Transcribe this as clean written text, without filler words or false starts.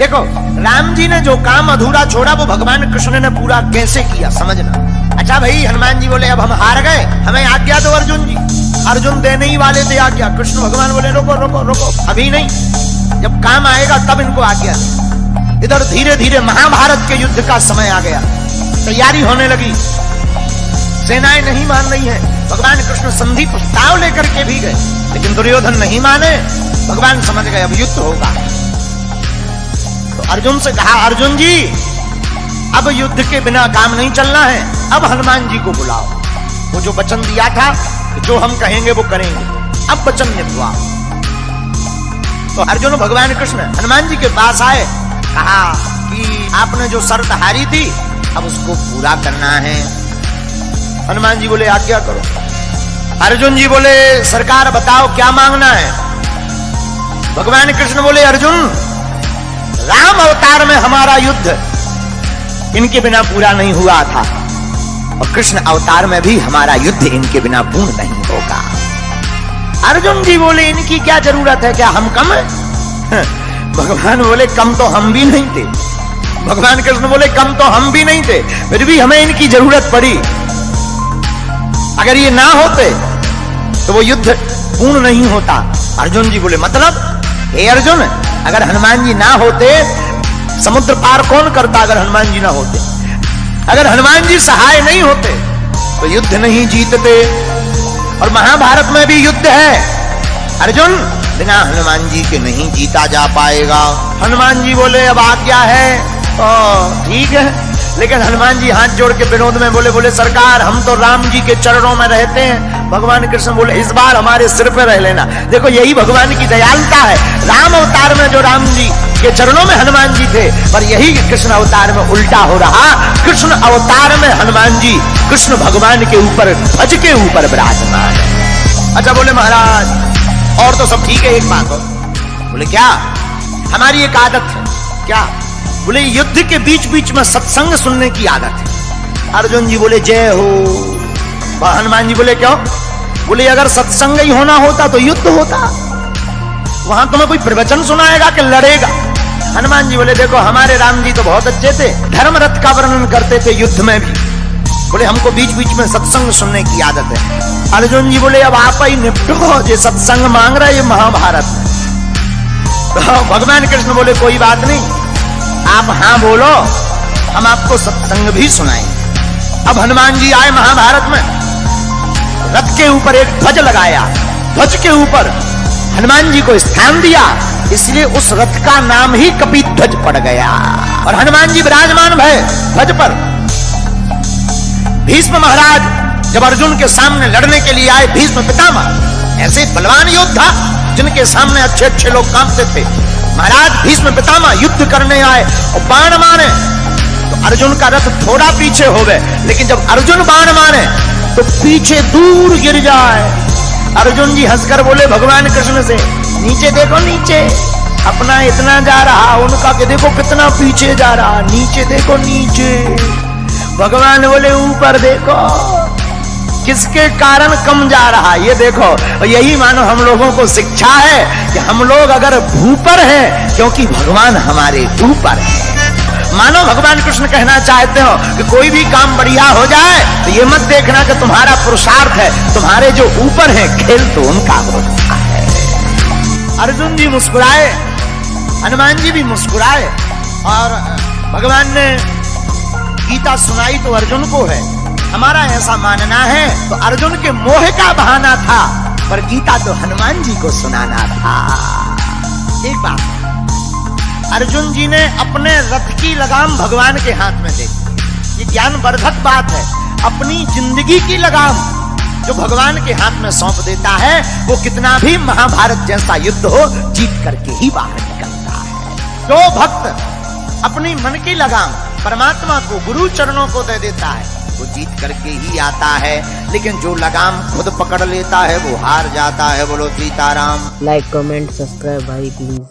देखो राम जी ने जो काम अधूरा छोड़ा वो भगवान कृष्ण ने पूरा कैसे किया समझना। अच्छा भाई, हनुमान जी बोले अब हम हार गए, हमें आज्ञा दो अर्जुन जी। अर्जुन देने ही वाले थे आज्ञा, कृष्ण भगवान बोले रोको रोको रोको, अभी नहीं, जब काम आएगा तब इनको आज्ञा। इधर धीरे धीरे महाभारत के युद्ध का समय आ गया, तैयारी होने लगी, सेनाएं नहीं मान रही हैं। भगवान कृष्ण संधि प्रस्ताव लेकर के भी गए, लेकिन दुर्योधन नहीं माने। भगवान समझ गए अब युद्ध होगा, तो अर्जुन से कहा अर्जुन जी अब युद्ध के बिना काम नहीं चलना है, अब हनुमान जी को बुलाओ। वो जो वचन दिया था जो हम कहेंगे वो करेंगे, अब वचन निभवाओ। तो अर्जुन भगवान कृष्ण हनुमान जी के पास आए, कहा कि आपने जो शर्त हारी थी अब उसको पूरा करना है। हनुमान जी बोले आज्ञा करो। अर्जुन जी बोले सरकार बताओ क्या मांगना है। भगवान कृष्ण बोले अर्जुन राम अवतार में हमारा युद्ध इनके बिना पूरा नहीं हुआ था, और कृष्ण अवतार में भी हमारा युद्ध इनके बिना पूर्ण नहीं होगा। अर्जुन जी बोले इनकी क्या जरूरत है, क्या हम कम है? भगवान बोले कम तो हम भी नहीं थे। भगवान कृष्ण बोले कम तो हम भी नहीं थे, फिर भी हमें इनकी जरूरत पड़ी। अगर ये ना होते तो वो युद्ध पूर्ण नहीं होता। अर्जुन जी बोले मतलब हे अर्जुन, अगर हनुमान जी ना होते समुद्र पार कौन करता? अगर हनुमान जी ना होते, अगर हनुमान जी सहाय नहीं होते तो युद्ध नहीं जीतते। और महाभारत में भी युद्ध है अर्जुन, बिना हनुमान जी के नहीं जीता जा पाएगा। हनुमान जी बोले अब आज्ञा है, ठीक है, लेकिन हनुमान जी हाथ जोड़ के विनोद में बोले सरकार हम तो राम जी के चरणों में रहते हैं। भगवान कृष्ण बोले इस बार हमारे सिर पे रह लेना। देखो यही भगवान की दयालुता है। राम अवतार में जो राम जी के चरणों में हनुमान जी थे, पर यही कृष्ण अवतार में उल्टा हो रहा। कृष्ण अवतार में हनुमान जी कृष्ण भगवान के ऊपर ध्वज के ऊपर विराजमान है। अच्छा बोले महाराज और तो सब ठीक है, एक बात हो। बोले क्या? हमारी एक आदत है। क्या? बोले युद्ध के बीच बीच में सत्संग सुनने की आदत है। अर्जुन जी बोले जय हो। हनुमान जी बोले क्यों? बोले अगर सत्संग ही होना होता तो युद्ध होता, वहां तुम्हें कोई प्रवचन सुनाएगा कि लड़ेगा? हनुमान जी बोले देखो हमारे राम जी तो बहुत अच्छे थे, धर्म रथ का वर्णन करते थे युद्ध में भी। बोले हमको बीच बीच में सत्संग सुनने की आदत है। अर्जुन जी बोले अब आप ही निपटो, जो सत्संग मांग रहा है ये महाभारत में। तो भगवान कृष्ण बोले कोई बात नहीं, आप हाँ बोलो, हम आपको सत्संग भी सुनाएंगे। अब हनुमान जी आए महाभारत में, रथ के ऊपर एक ध्वज लगाया, ध्वज के ऊपर हनुमान जी को स्थान दिया, इसलिए उस रथ का नाम ही कपिध्वज पड़ गया। और हनुमान जी विराजमान भय ध्वज पर। भीष्म महाराज जब अर्जुन के सामने लड़ने के लिए आए, भीष्म पितामह ऐसे बलवान योद्धा जिनके सामने अच्छे अच्छे लोग कांपते थे, महाराज भीष्म पितामह युद्ध करने आए और बाण मारे तो अर्जुन का रथ थोड़ा पीछे हो गए, लेकिन जब अर्जुन बाण मारे तो पीछे दूर गिर जाए। अर्जुन जी हंसकर बोले भगवान कृष्ण से नीचे देखो, नीचे अपना इतना जा रहा, उनका के देखो कितना पीछे जा रहा, नीचे देखो नीचे। भगवान बोले ऊपर देखो किसके कारण कम जा रहा, ये देखो। और यही मानो हम लोगों को शिक्षा है कि हम लोग अगर भूपर हैं क्योंकि भगवान हमारे ऊपर है। मानो भगवान कृष्ण कहना चाहते हो कि कोई भी काम बढ़िया हो जाए तो ये मत देखना कि तुम्हारा पुरुषार्थ है, तुम्हारे जो ऊपर है खेल तो उनका होता है। अर्जुन जी मुस्कुराए, हनुमान जी भी मुस्कुराए, और भगवान ने गीता सुनाई तो अर्जुन को है। हमारा ऐसा मानना है तो अर्जुन के मोह का बहाना था, पर गीता तो हनुमान जी को सुनाना था। एक बात, अर्जुन जी ने अपने रथ की लगाम भगवान के हाथ में दे दी। ये ज्ञानवर्धक बात है। अपनी जिंदगी की लगाम जो भगवान के हाथ में सौंप देता है, वो कितना भी महाभारत जैसा युद्ध हो जीत करके ही बाहर निकलता है। जो भक्त अपनी मन की लगाम परमात्मा को, गुरु चरणों को दे देता है, वो जीत करके ही आता है। लेकिन जो लगाम खुद पकड़ लेता है वो हार जाता है। बोलो सीताराम। लाइक कमेंट सब्सक्राइब भाई प्लीज।